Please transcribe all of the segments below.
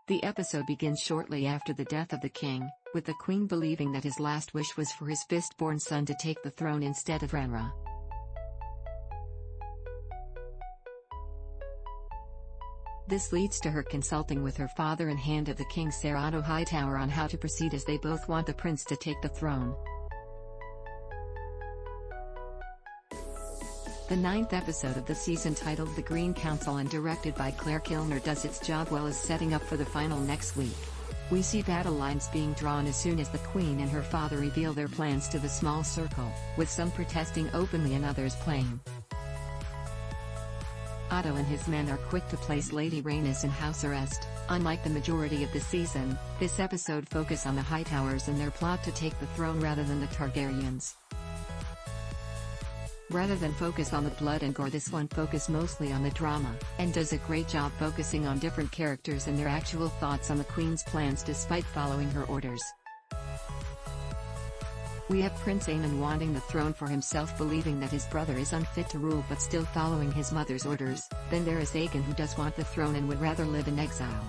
The episode begins shortly after the death of the king, with the queen believing that his last wish was for his firstborn son to take the throne instead of Rhaenyra. This leads to her consulting with her father and Hand of the King Ser Otto Hightower on how to proceed, as they both want the prince to take the throne. The 9th episode of the season, titled The Green Council and directed by Claire Kilner, does its job well as setting up for the final next week. We see battle lines being drawn as soon as the queen and her father reveal their plans to the small circle, with some protesting openly and others playing. Otto and his men are quick to place Lady Rhaenys in house arrest. Unlike the majority of the season, this episode focuses on the Hightowers and their plot to take the throne rather than the Targaryens. Rather than focus on the blood and gore, this one focuses mostly on the drama, and does a great job focusing on different characters and their actual thoughts on the queen's plans despite following her orders. We have Prince Aemond wanting the throne for himself, believing that his brother is unfit to rule but still following his mother's orders. Then there is Aegon, who does want the throne and would rather live in exile.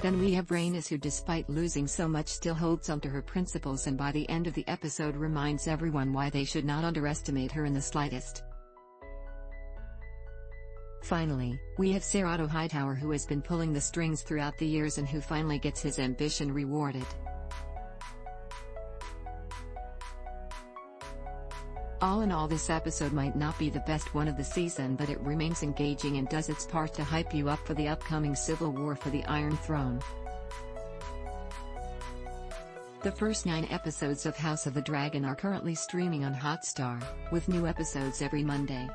Then we have Rhaenys, who despite losing so much still holds on to her principles, and by the end of the episode reminds everyone why they should not underestimate her in the slightest. Finally, we have Ser Otto Hightower, who has been pulling the strings throughout the years and who finally gets his ambition rewarded. All in all, this episode might not be the best one of the season, but it remains engaging and does its part to hype you up for the upcoming civil war for the Iron Throne. The first 9 episodes of House of the Dragon are currently streaming on Hotstar, with new episodes every Monday.